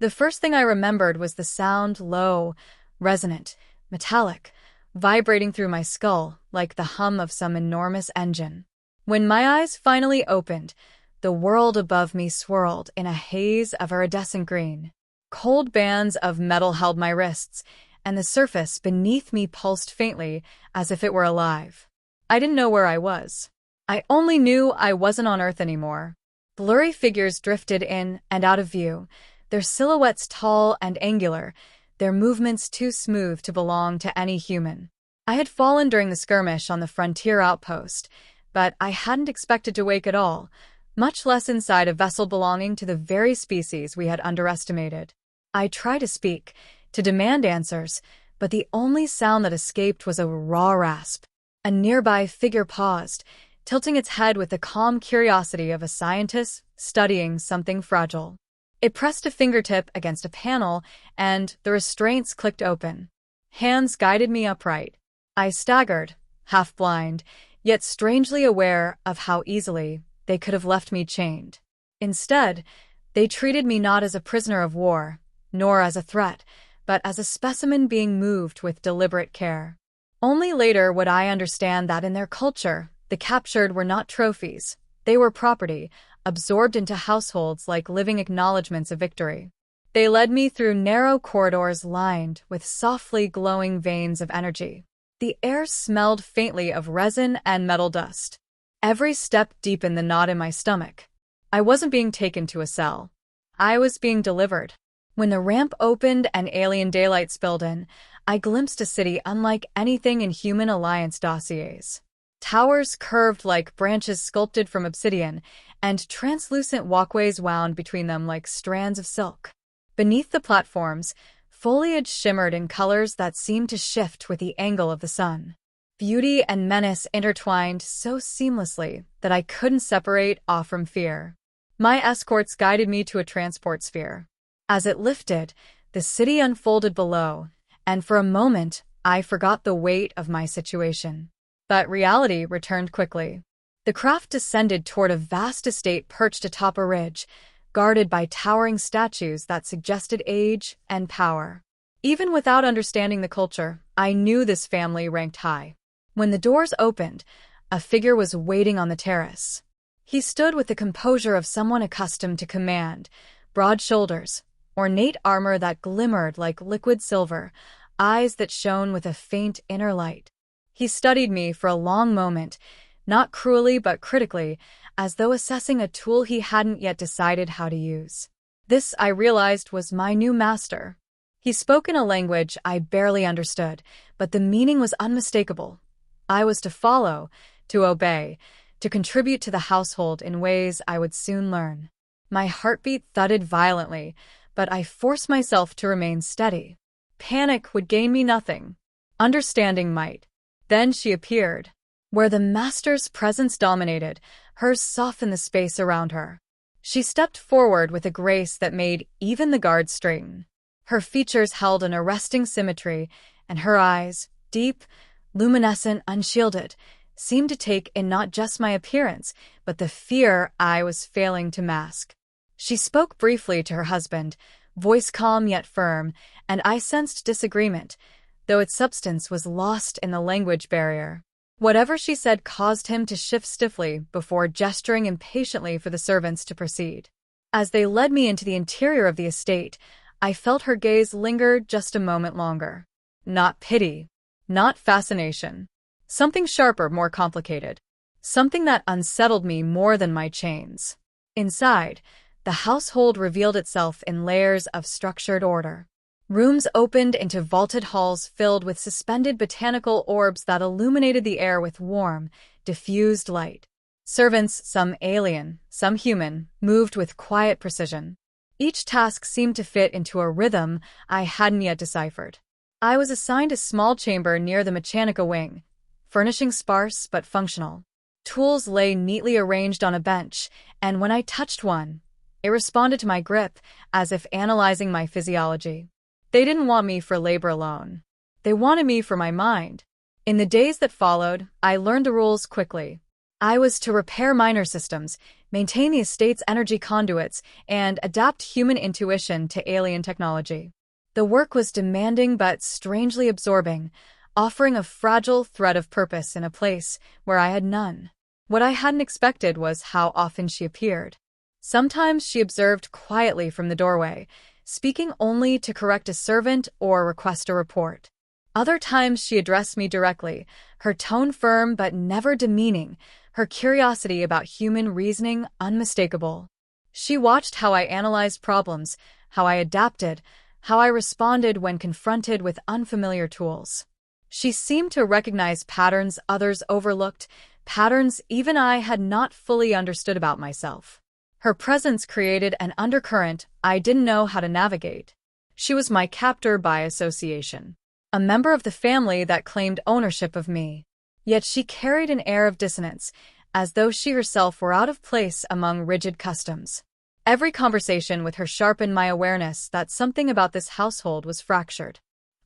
The first thing I remembered was the sound, low, resonant, metallic, vibrating through my skull like the hum of some enormous engine. When my eyes finally opened, the world above me swirled in a haze of iridescent green. Cold bands of metal held my wrists, and the surface beneath me pulsed faintly as if it were alive. I didn't know where I was. I only knew I wasn't on Earth anymore. Blurry figures drifted in and out of view, their silhouettes tall and angular, their movements too smooth to belong to any human. I had fallen during the skirmish on the frontier outpost, but I hadn't expected to wake at all, much less inside a vessel belonging to the very species we had underestimated. I tried to speak, to demand answers, but the only sound that escaped was a raw rasp. A nearby figure paused, tilting its head with the calm curiosity of a scientist studying something fragile. It pressed a fingertip against a panel, and the restraints clicked open. Hands guided me upright. I staggered, half blind, yet strangely aware of how easily they could have left me chained. Instead, they treated me not as a prisoner of war, nor as a threat, but as a specimen being moved with deliberate care. Only later would I understand that in their culture, the captured were not trophies. They were property, absorbed into households like living acknowledgments of victory. They led me through narrow corridors lined with softly glowing veins of energy. The air smelled faintly of resin and metal dust. Every step deepened the knot in my stomach. I wasn't being taken to a cell. I was being delivered. When the ramp opened and alien daylight spilled in, I glimpsed a city unlike anything in Human Alliance dossiers. Towers curved like branches sculpted from obsidian, and translucent walkways wound between them like strands of silk. Beneath the platforms, foliage shimmered in colors that seemed to shift with the angle of the sun. Beauty and menace intertwined so seamlessly that I couldn't separate awe from fear. My escorts guided me to a transport sphere. As it lifted, the city unfolded below, and for a moment, I forgot the weight of my situation. But reality returned quickly. The craft descended toward a vast estate perched atop a ridge, guarded by towering statues that suggested age and power. Even without understanding the culture, I knew this family ranked high. When the doors opened, a figure was waiting on the terrace. He stood with the composure of someone accustomed to command, broad shoulders, ornate armor that glimmered like liquid silver, eyes that shone with a faint inner light. He studied me for a long moment, not cruelly but critically, as though assessing a tool he hadn't yet decided how to use. This, I realized, was my new master. He spoke in a language I barely understood, but the meaning was unmistakable. I was to follow, to obey, to contribute to the household in ways I would soon learn. My heartbeat thudded violently, but I forced myself to remain steady. Panic would gain me nothing. Understanding might. Then she appeared. Where the master's presence dominated, hers softened the space around her. She stepped forward with a grace that made even the guards straighten. Her features held an arresting symmetry, and her eyes, deep, luminescent, unshielded, seemed to take in not just my appearance, but the fear I was failing to mask. She spoke briefly to her husband, voice calm yet firm, and I sensed disagreement, though its substance was lost in the language barrier. Whatever she said caused him to shift stiffly before gesturing impatiently for the servants to proceed. As they led me into the interior of the estate, I felt her gaze linger just a moment longer. Not pity, not fascination. Something sharper, more complicated. Something that unsettled me more than my chains. Inside, the household revealed itself in layers of structured order. Rooms opened into vaulted halls filled with suspended botanical orbs that illuminated the air with warm, diffused light. Servants, some alien, some human, moved with quiet precision. Each task seemed to fit into a rhythm I hadn't yet deciphered. I was assigned a small chamber near the Mechanica wing, furnishing sparse but functional. Tools lay neatly arranged on a bench, and when I touched one, it responded to my grip as if analyzing my physiology. They didn't want me for labor alone. They wanted me for my mind. In the days that followed, I learned the rules quickly. I was to repair minor systems, maintain the estate's energy conduits, and adapt human intuition to alien technology. The work was demanding but strangely absorbing, offering a fragile thread of purpose in a place where I had none. What I hadn't expected was how often she appeared. Sometimes she observed quietly from the doorway, speaking only to correct a servant or request a report. Other times she addressed me directly, her tone firm but never demeaning, her curiosity about human reasoning unmistakable. She watched how I analyzed problems, how I adapted, how I responded when confronted with unfamiliar tools. She seemed to recognize patterns others overlooked, patterns even I had not fully understood about myself. Her presence created an undercurrent I didn't know how to navigate. She was my captor by association, a member of the family that claimed ownership of me. Yet she carried an air of dissonance, as though she herself were out of place among rigid customs. Every conversation with her sharpened my awareness that something about this household was fractured.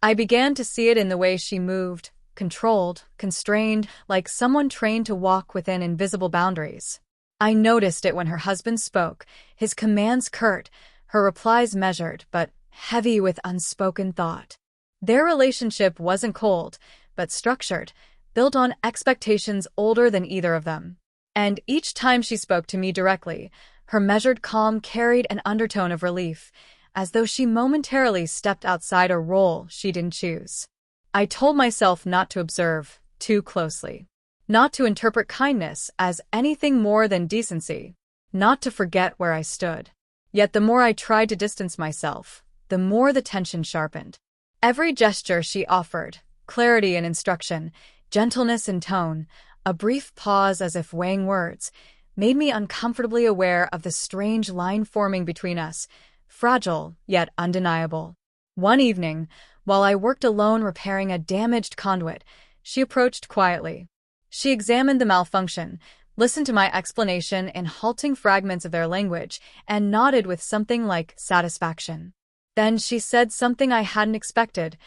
I began to see it in the way she moved, controlled, constrained, like someone trained to walk within invisible boundaries. I noticed it when her husband spoke, his commands curt, her replies measured, but heavy with unspoken thought. Their relationship wasn't cold, but structured, built on expectations older than either of them. And each time she spoke to me directly, her measured calm carried an undertone of relief, as though she momentarily stepped outside a role she didn't choose. I told myself not to observe too closely, not to interpret kindness as anything more than decency, not to forget where I stood. Yet the more I tried to distance myself, the more the tension sharpened. Every gesture she offered, clarity in instruction, gentleness in tone, a brief pause as if weighing words, made me uncomfortably aware of the strange line forming between us, fragile yet undeniable. One evening, while I worked alone repairing a damaged conduit, she approached quietly. She examined the malfunction, listened to my explanation in halting fragments of their language, and nodded with something like satisfaction. Then she said something I hadn't expected,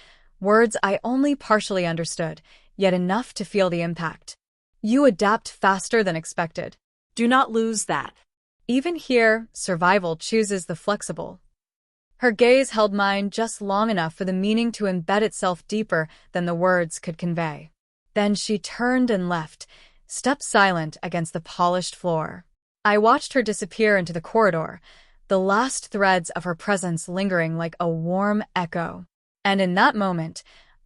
words I only partially understood, yet enough to feel the impact. You adapt faster than expected. Do not lose that. Even here, survival chooses the flexible. Her gaze held mine just long enough for the meaning to embed itself deeper than the words could convey. Then she turned and left, stepped silent against the polished floor. I watched her disappear into the corridor, the last threads of her presence lingering like a warm echo. And in that moment,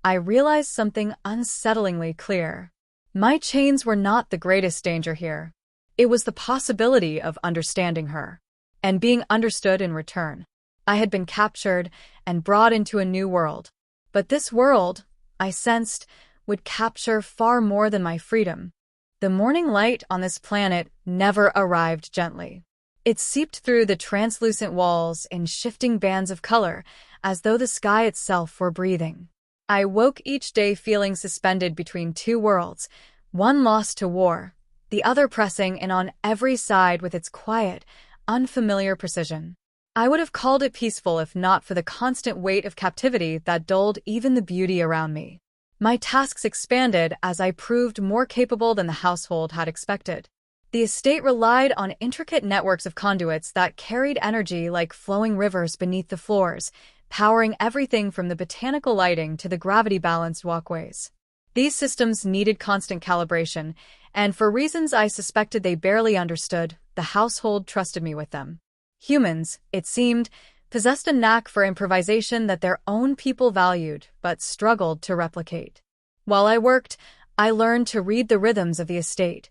I realized something unsettlingly clear. My chains were not the greatest danger here. It was the possibility of understanding her, and being understood in return. I had been captured and brought into a new world. But this world, I sensed, would capture far more than my freedom. The morning light on this planet never arrived gently. It seeped through the translucent walls in shifting bands of color, as though the sky itself were breathing. I woke each day feeling suspended between two worlds, one lost to war, the other pressing in on every side with its quiet, unfamiliar precision. I would have called it peaceful if not for the constant weight of captivity that dulled even the beauty around me. My tasks expanded as I proved more capable than the household had expected. The estate relied on intricate networks of conduits that carried energy like flowing rivers beneath the floors, powering everything from the botanical lighting to the gravity-balanced walkways. These systems needed constant calibration, and for reasons I suspected they barely understood, the household trusted me with them. Humans, it seemed, possessed a knack for improvisation that their own people valued but struggled to replicate. While I worked, I learned to read the rhythms of the estate,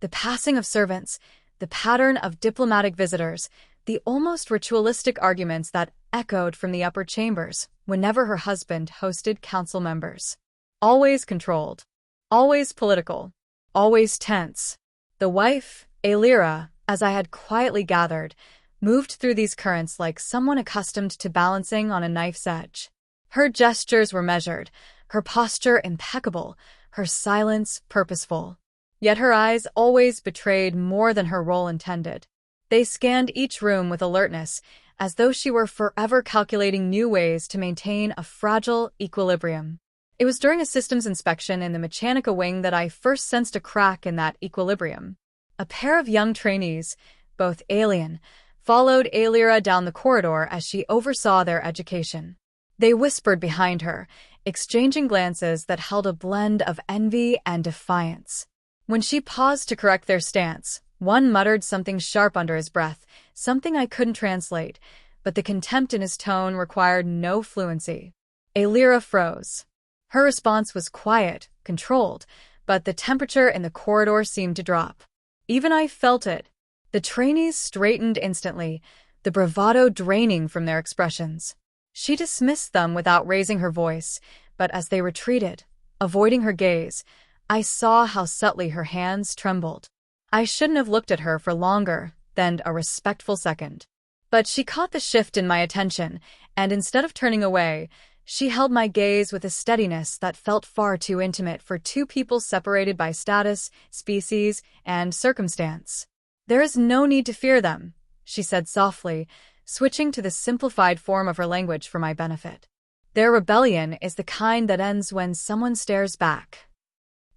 the passing of servants, the pattern of diplomatic visitors, the almost ritualistic arguments that echoed from the upper chambers whenever her husband hosted council members. Always controlled, always political, always tense. The wife, Alira, as I had quietly gathered, moved through these currents like someone accustomed to balancing on a knife's edge. Her gestures were measured, her posture impeccable, her silence purposeful. Yet her eyes always betrayed more than her role intended. They scanned each room with alertness, as though she were forever calculating new ways to maintain a fragile equilibrium. It was during a systems inspection in the Mechanica wing that I first sensed a crack in that equilibrium. A pair of young trainees, both alien, followed Aelira down the corridor as she oversaw their education. They whispered behind her, exchanging glances that held a blend of envy and defiance. When she paused to correct their stance, one muttered something sharp under his breath, something I couldn't translate, but the contempt in his tone required no fluency. Aelira froze. Her response was quiet, controlled, but the temperature in the corridor seemed to drop. Even I felt it. The trainees straightened instantly, the bravado draining from their expressions. She dismissed them without raising her voice, but as they retreated, avoiding her gaze, I saw how subtly her hands trembled. I shouldn't have looked at her for longer than a respectful second. But she caught the shift in my attention, and instead of turning away, she held my gaze with a steadiness that felt far too intimate for two people separated by status, species, and circumstance. "There is no need to fear them," she said softly, switching to the simplified form of her language for my benefit. "Their rebellion is the kind that ends when someone stares back."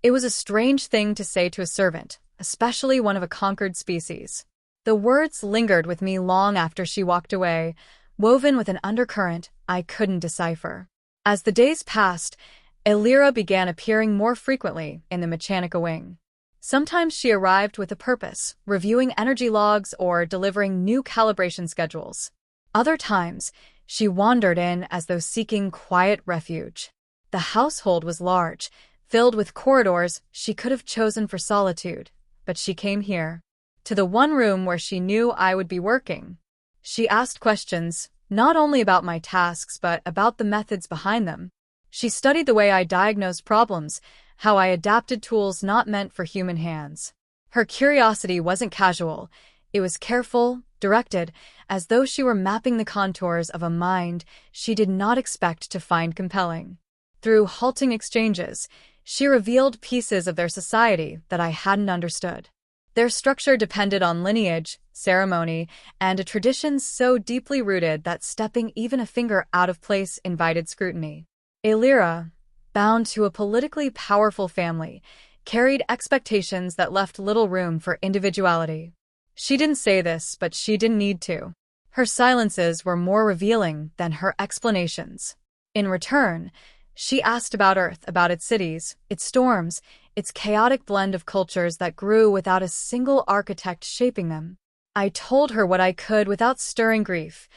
It was a strange thing to say to a servant, especially one of a conquered species. The words lingered with me long after she walked away, woven with an undercurrent I couldn't decipher. As the days passed, Aelira began appearing more frequently in the Mechanica wing. Sometimes she arrived with a purpose, reviewing energy logs or delivering new calibration schedules. Other times, she wandered in as though seeking quiet refuge. The household was large, filled with corridors she could have chosen for solitude, but she came here, to the one room where she knew I would be working. She asked questions, not only about my tasks but about the methods behind them. She studied the way I diagnosed problems, how I adapted tools not meant for human hands. Her curiosity wasn't casual, it was careful, directed, as though she were mapping the contours of a mind she did not expect to find compelling. Through halting exchanges, she revealed pieces of their society that I hadn't understood. Their structure depended on lineage, ceremony, and a tradition so deeply rooted that stepping even a finger out of place invited scrutiny. Aelira, bound to a politically powerful family, carried expectations that left little room for individuality. She didn't say this, but she didn't need to. Her silences were more revealing than her explanations. In return, she asked about Earth, about its cities, its storms, its chaotic blend of cultures that grew without a single architect shaping them. I told her what I could without stirring grief: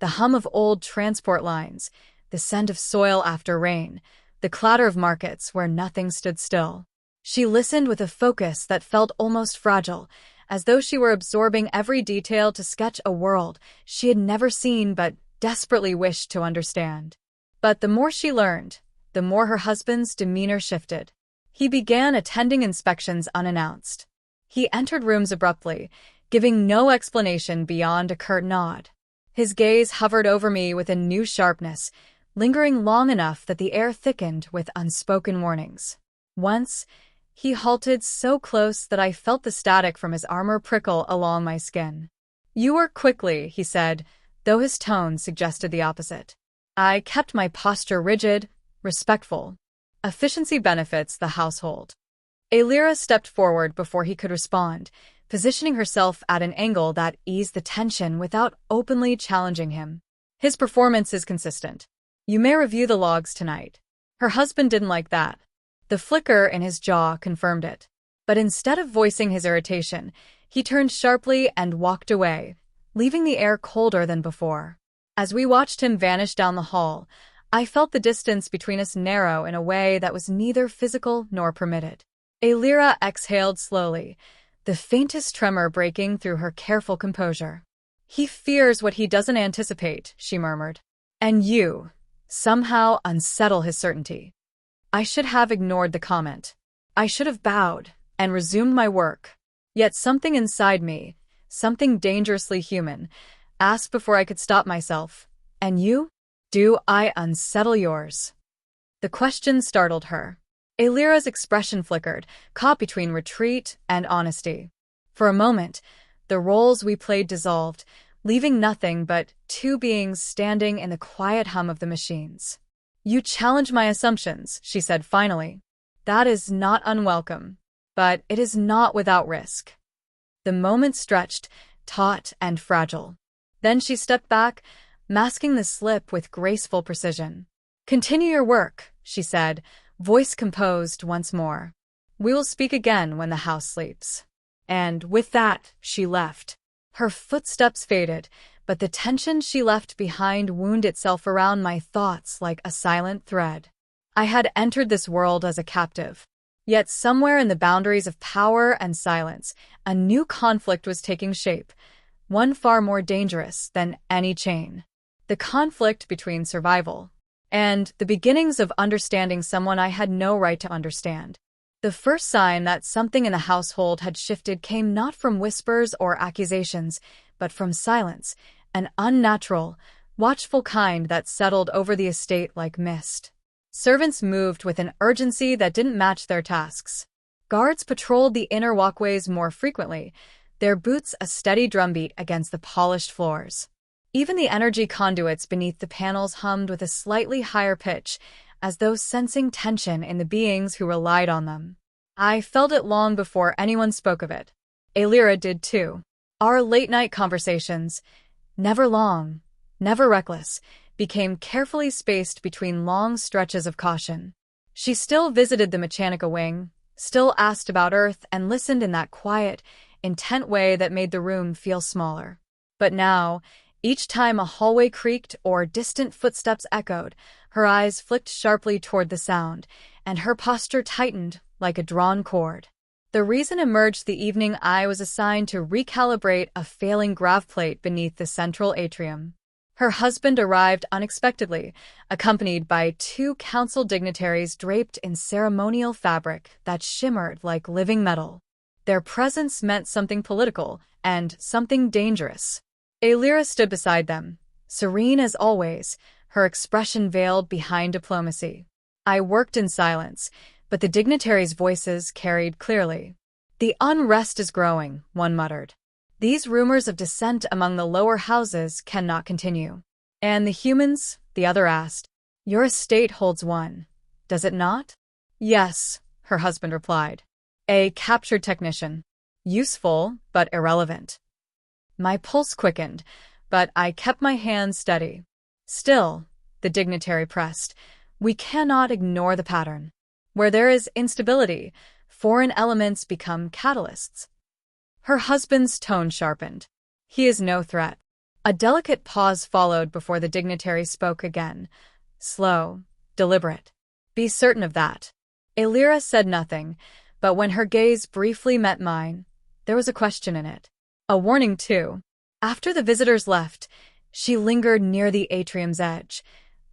the hum of old transport lines, the scent of soil after rain, the clatter of markets where nothing stood still. She listened with a focus that felt almost fragile, as though she were absorbing every detail to sketch a world she had never seen but desperately wished to understand. But the more she learned, the more her husband's demeanor shifted. He began attending inspections unannounced. He entered rooms abruptly, giving no explanation beyond a curt nod. His gaze hovered over me with a new sharpness, lingering long enough that the air thickened with unspoken warnings. Once, he halted so close that I felt the static from his armor prickle along my skin. "You work quickly," he said, though his tone suggested the opposite. I kept my posture rigid, respectful. "Efficiency benefits the household." Aelira stepped forward before he could respond, positioning herself at an angle that eased the tension without openly challenging him. "His performance is consistent. You may review the logs tonight." Her husband didn't like that. The flicker in his jaw confirmed it. But instead of voicing his irritation, he turned sharply and walked away, leaving the air colder than before. As we watched him vanish down the hall, I felt the distance between us narrow in a way that was neither physical nor permitted. Aelira exhaled slowly, the faintest tremor breaking through her careful composure. "He fears what he doesn't anticipate," she murmured. "And you, somehow, unsettle his certainty." I should have ignored the comment. I should have bowed and resumed my work. Yet something inside me, something dangerously human, asked before I could stop myself, "And you? Do I unsettle yours?" The question startled her. Aelira's expression flickered, caught between retreat and honesty. For a moment, the roles we played dissolved, leaving nothing but two beings standing in the quiet hum of the machines. "You challenge my assumptions," she said finally. "That is not unwelcome, but it is not without risk." The moment stretched, taut and fragile. Then she stepped back, masking the slip with graceful precision. "Continue your work," she said, voice composed once more. "We will speak again when the house sleeps." And with that, she left. Her footsteps faded, but the tension she left behind wound itself around my thoughts like a silent thread. I had entered this world as a captive. Yet somewhere in the boundaries of power and silence, a new conflict was taking shape, one far more dangerous than any chain. The conflict between survival and the beginnings of understanding someone I had no right to understand. The first sign that something in the household had shifted came not from whispers or accusations, but from silence, an unnatural, watchful kind that settled over the estate like mist. Servants moved with an urgency that didn't match their tasks. Guards patrolled the inner walkways more frequently, their boots a steady drumbeat against the polished floors. Even the energy conduits beneath the panels hummed with a slightly higher pitch, as though sensing tension in the beings who relied on them. I felt it long before anyone spoke of it. Alira did too. Our late-night conversations, never long, never reckless, became carefully spaced between long stretches of caution. She still visited the Mechanica wing, still asked about Earth, and listened in that quiet, intent way that made the room feel smaller. But now, each time a hallway creaked or distant footsteps echoed, her eyes flicked sharply toward the sound, and her posture tightened like a drawn cord. The reason emerged the evening I was assigned to recalibrate a failing grav plate beneath the central atrium. Her husband arrived unexpectedly, accompanied by 2 council dignitaries draped in ceremonial fabric that shimmered like living metal. Their presence meant something political and something dangerous. Alira stood beside them, serene as always, her expression veiled behind diplomacy. I worked in silence, but the dignitaries' voices carried clearly. "The unrest is growing," one muttered. "These rumors of dissent among the lower houses cannot continue." "And the humans?" the other asked. "Your estate holds one, does it not?" "Yes," her husband replied. "A captured technician. Useful, but irrelevant." My pulse quickened, but I kept my hands steady. "Still," the dignitary pressed, "we cannot ignore the pattern. Where there is instability, foreign elements become catalysts." Her husband's tone sharpened. "He is no threat." A delicate pause followed before the dignitary spoke again, slow, deliberate. "Be certain of that." Alira said nothing, but when her gaze briefly met mine, there was a question in it. A warning, too. After the visitors left, she lingered near the atrium's edge,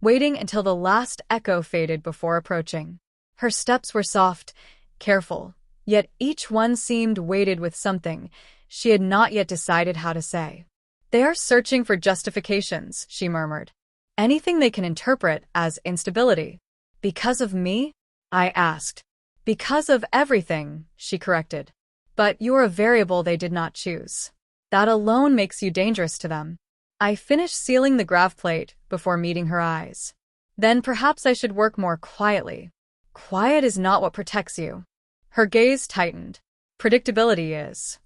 waiting until the last echo faded before approaching. Her steps were soft, careful, yet each one seemed weighted with something she had not yet decided how to say. "They are searching for justifications," she murmured. "Anything they can interpret as instability." "Because of me?" I asked. "Because of everything," she corrected. "But you're a variable they did not choose. That alone makes you dangerous to them." I finished sealing the grav plate before meeting her eyes. "Then perhaps I should work more quietly." "Quiet is not what protects you." Her gaze tightened. "Predictability is."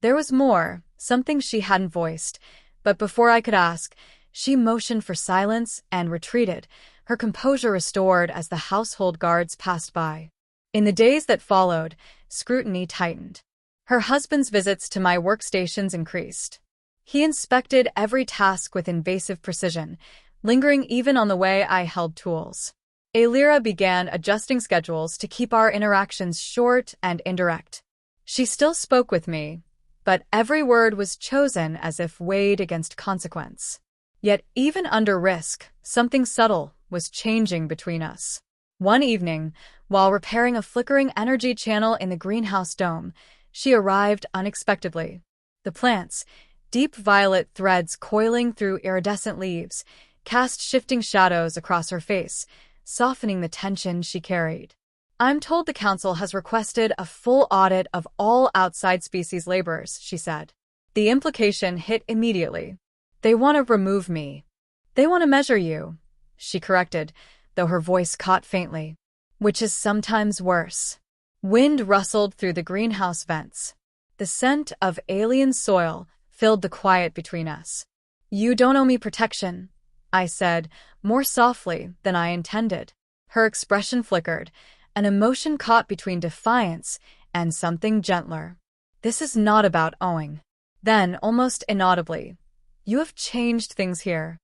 There was more, something she hadn't voiced, but before I could ask, she motioned for silence and retreated, her composure restored as the household guards passed by. In the days that followed, scrutiny tightened. Her husband's visits to my workstations increased. He inspected every task with invasive precision, lingering even on the way I held tools. Alira began adjusting schedules to keep our interactions short and indirect. She still spoke with me, but every word was chosen as if weighed against consequence. Yet even under risk, something subtle was changing between us. One evening, while repairing a flickering energy channel in the greenhouse dome, she arrived unexpectedly. The plants, deep violet threads coiling through iridescent leaves, cast shifting shadows across her face, softening the tension she carried. "I'm told the council has requested a full audit of all outside species laborers," she said. The implication hit immediately. "They want to remove me." "They want to measure you," she corrected, though her voice caught faintly. "Which is sometimes worse." Wind rustled through the greenhouse vents. The scent of alien soil filled the quiet between us. "You don't owe me protection," I said, more softly than I intended. Her expression flickered, an emotion caught between defiance and something gentler. "This is not about owing." Then, almost inaudibly, "You have changed things here."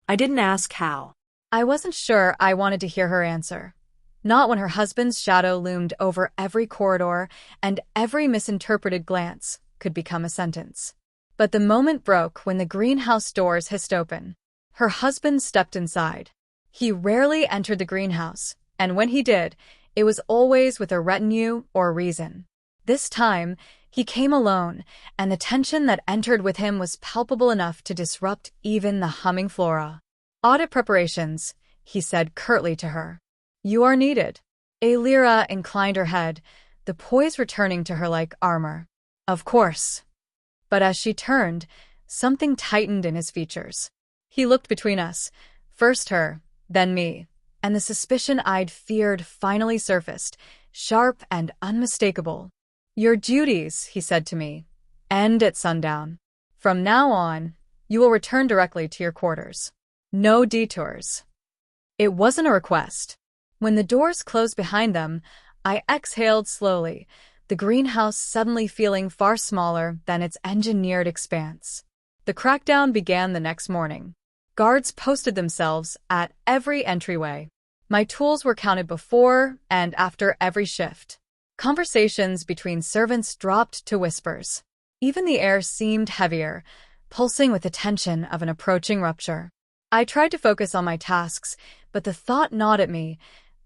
I didn't ask how. I wasn't sure I wanted to hear her answer. Not when her husband's shadow loomed over every corridor and every misinterpreted glance could become a sentence. But the moment broke when the greenhouse doors hissed open. Her husband stepped inside. He rarely entered the greenhouse, and when he did, it was always with a retinue or reason. This time, he came alone, and the tension that entered with him was palpable enough to disrupt even the humming flora. "Audit preparations," he said curtly to her. "You are needed." Alira inclined her head, the poise returning to her like armor. "Of course." But as she turned, something tightened in his features. He looked between us, first her, then me, and the suspicion I'd feared finally surfaced, sharp and unmistakable. "Your duties," he said to me, "end at sundown. From now on, you will return directly to your quarters. No detours." It wasn't a request. When the doors closed behind them, I exhaled slowly, the greenhouse suddenly feeling far smaller than its engineered expanse. The crackdown began the next morning. Guards posted themselves at every entryway. My tools were counted before and after every shift. Conversations between servants dropped to whispers. Even the air seemed heavier, pulsing with the tension of an approaching rupture. I tried to focus on my tasks, but the thought gnawed at me.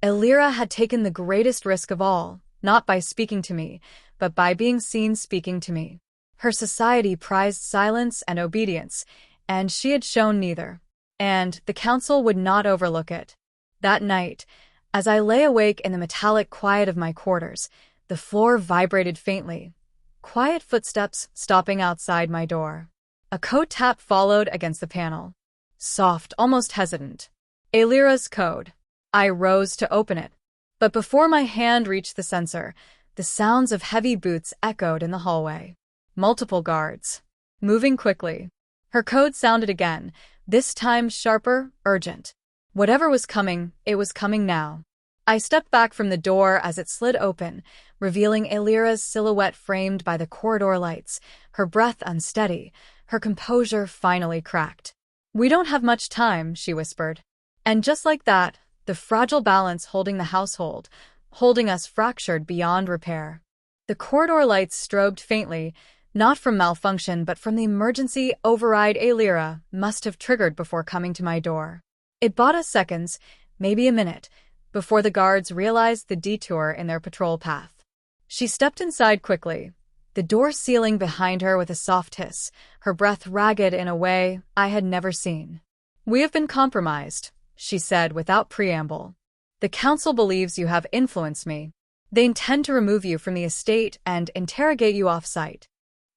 Alira had taken the greatest risk of all, not by speaking to me, but by being seen speaking to me. Her society prized silence and obedience, and she had shown neither. And the council would not overlook it. That night, as I lay awake in the metallic quiet of my quarters, the floor vibrated faintly. Quiet footsteps stopping outside my door. A code tap followed against the panel. Soft, almost hesitant. Alira's code. I rose to open it. But before my hand reached the sensor, the sounds of heavy boots echoed in the hallway. Multiple guards. Moving quickly. Her code sounded again, this time sharper, urgent. Whatever was coming, it was coming now. I stepped back from the door as it slid open, revealing Alira's silhouette framed by the corridor lights, her breath unsteady, her composure finally cracked. "We don't have much time," she whispered. And just like that, the fragile balance holding the household, holding us fractured beyond repair. The corridor lights strobed faintly, not from malfunction but from the emergency override Alira must have triggered before coming to my door. It bought us seconds, maybe a minute, before the guards realized the detour in their patrol path. She stepped inside quickly, the door sealing behind her with a soft hiss, her breath ragged in a way I had never seen. "We have been compromised," she said without preamble. "The council believes you have influenced me. They intend to remove you from the estate and interrogate you off-site."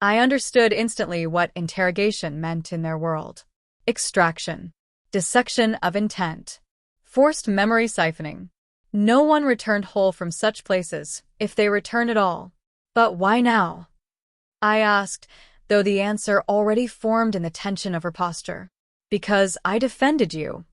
I understood instantly what interrogation meant in their world. Extraction. Dissection of intent. Forced memory siphoning. No one returned whole from such places, if they returned at all. But why now? I asked, though the answer already formed in the tension of her posture. "Because I defended you."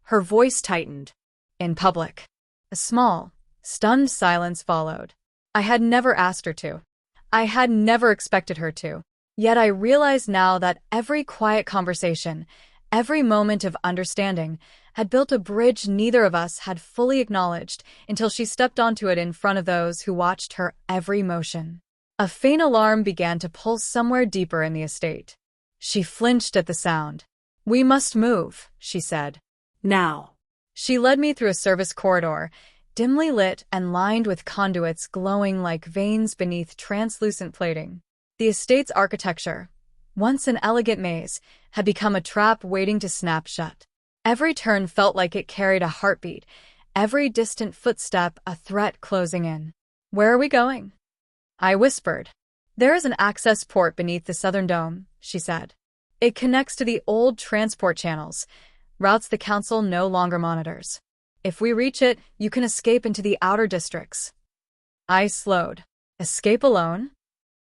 Her voice tightened. "In public." A small, stunned silence followed. I had never asked her to. I had never expected her to. Yet I realized now that every quiet conversation, every moment of understanding, had built a bridge neither of us had fully acknowledged until she stepped onto it in front of those who watched her every motion. A faint alarm began to pulse somewhere deeper in the estate. She flinched at the sound. "We must move," she said. "Now." She led me through a service corridor, dimly lit and lined with conduits glowing like veins beneath translucent plating. The estate's architecture, once an elegant maze, had become a trap waiting to snap shut. Every turn felt like it carried a heartbeat, every distant footstep a threat closing in. "Where are we going?" I whispered. "There is an access port beneath the southern dome," she said. "It connects to the old transport channels, routes the council no longer monitors. If we reach it, you can escape into the outer districts." I slowed. "Escape alone?"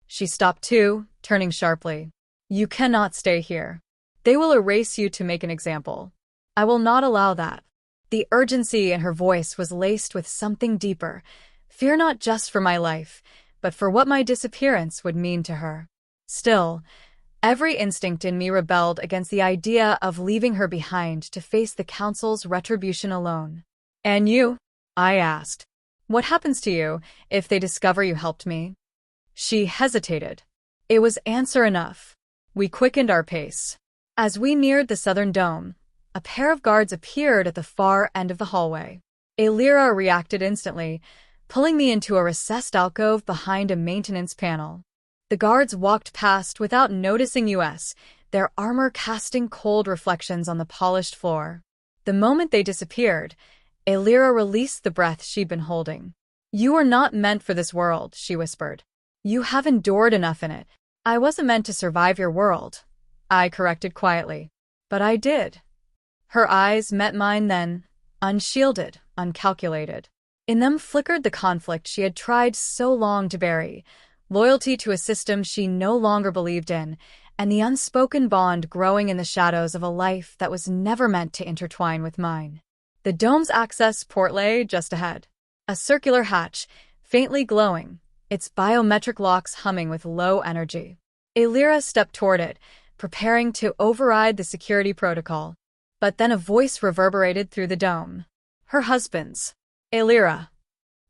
She stopped too, turning sharply. You cannot stay here. They will erase you to make an example. I will not allow that. The urgency in her voice was laced with something deeper. Fear not just for my life, but for what my disappearance would mean to her. Still, every instinct in me rebelled against the idea of leaving her behind to face the Council's retribution alone. And you? I asked. What happens to you if they discover you helped me? She hesitated. It was answer enough. We quickened our pace. As we neared the southern dome, a pair of guards appeared at the far end of the hallway. Aelira reacted instantly, pulling me into a recessed alcove behind a maintenance panel. The guards walked past without noticing us, their armor casting cold reflections on the polished floor. The moment they disappeared, Aelira released the breath she'd been holding. You are not meant for this world, she whispered. You have endured enough in it. I wasn't meant to survive your world, I corrected quietly. But I did. Her eyes met mine then, unshielded, uncalculated. In them flickered the conflict she had tried so long to bury, loyalty to a system she no longer believed in, and the unspoken bond growing in the shadows of a life that was never meant to intertwine with mine. The dome's access port lay just ahead. A circular hatch, faintly glowing, its biometric locks humming with low energy. Aelira stepped toward it, preparing to override the security protocol. But then a voice reverberated through the dome. Her husband's. Aelira.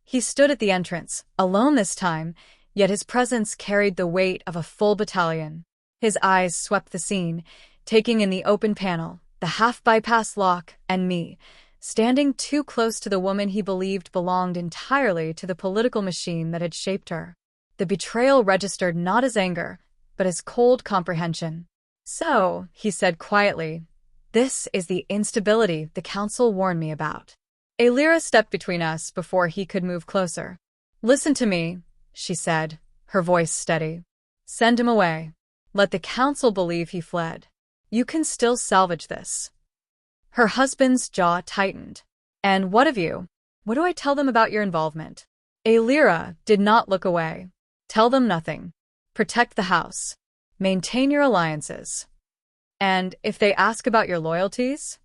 He stood at the entrance, alone this time, yet his presence carried the weight of a full battalion. His eyes swept the scene, taking in the open panel, the half-bypass lock, and me, standing too close to the woman he believed belonged entirely to the political machine that had shaped her. The betrayal registered not as anger, but as cold comprehension. So, he said quietly, this is the instability the Council warned me about. Aelira stepped between us before he could move closer. Listen to me, she said, her voice steady. Send him away. Let the Council believe he fled. You can still salvage this. Her husband's jaw tightened. And what of you? What do I tell them about your involvement? Aelira did not look away. Tell them nothing. Protect the house. Maintain your alliances. And if they ask about your loyalties?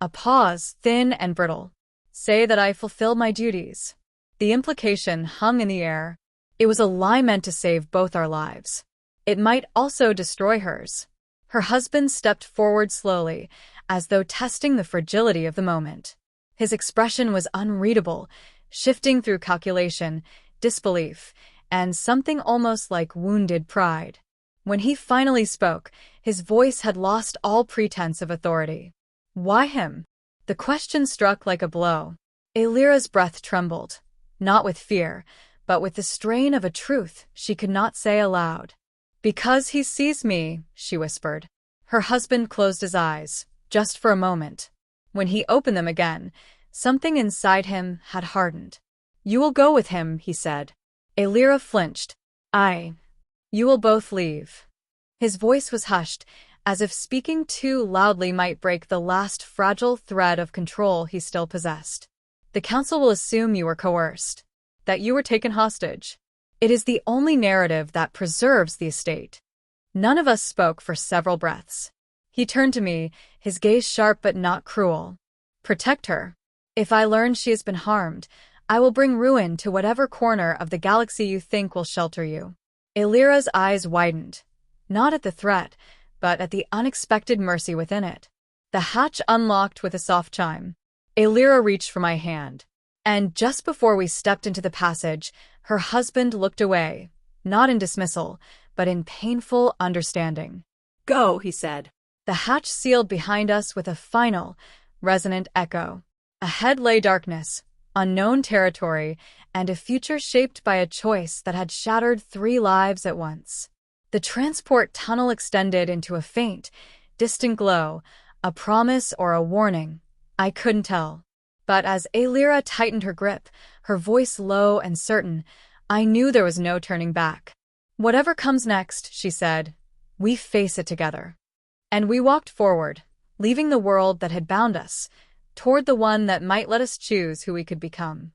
A pause, thin and brittle. Say that I fulfilled my duties. The implication hung in the air. It was a lie meant to save both our lives. It might also destroy hers. Her husband stepped forward slowly, as though testing the fragility of the moment. His expression was unreadable, shifting through calculation, disbelief, and something almost like wounded pride. When he finally spoke, his voice had lost all pretense of authority. Why him? The question struck like a blow. Aelira's breath trembled, not with fear, but with the strain of a truth she could not say aloud. Because he sees me, she whispered. Her husband closed his eyes, just for a moment. When he opened them again, something inside him had hardened. You will go with him, he said. Aelira flinched. You will both leave. His voice was hushed, as if speaking too loudly might break the last fragile thread of control he still possessed. The Council will assume you were coerced, that you were taken hostage. It is the only narrative that preserves the estate. None of us spoke for several breaths. He turned to me, his gaze sharp but not cruel. Protect her. If I learn she has been harmed, I will bring ruin to whatever corner of the galaxy you think will shelter you. Aelira's eyes widened, not at the threat, but at the unexpected mercy within it. The hatch unlocked with a soft chime. Aelira reached for my hand. And just before we stepped into the passage, her husband looked away, not in dismissal, but in painful understanding. Go, he said. The hatch sealed behind us with a final, resonant echo. Ahead lay darkness, unknown territory, and a future shaped by a choice that had shattered 3 lives at once. The transport tunnel extended into a faint, distant glow, a promise or a warning. I couldn't tell. But as Aelira tightened her grip, her voice low and certain, I knew there was no turning back. Whatever comes next, she said, we face it together. And we walked forward, leaving the world that had bound us, toward the one that might let us choose who we could become.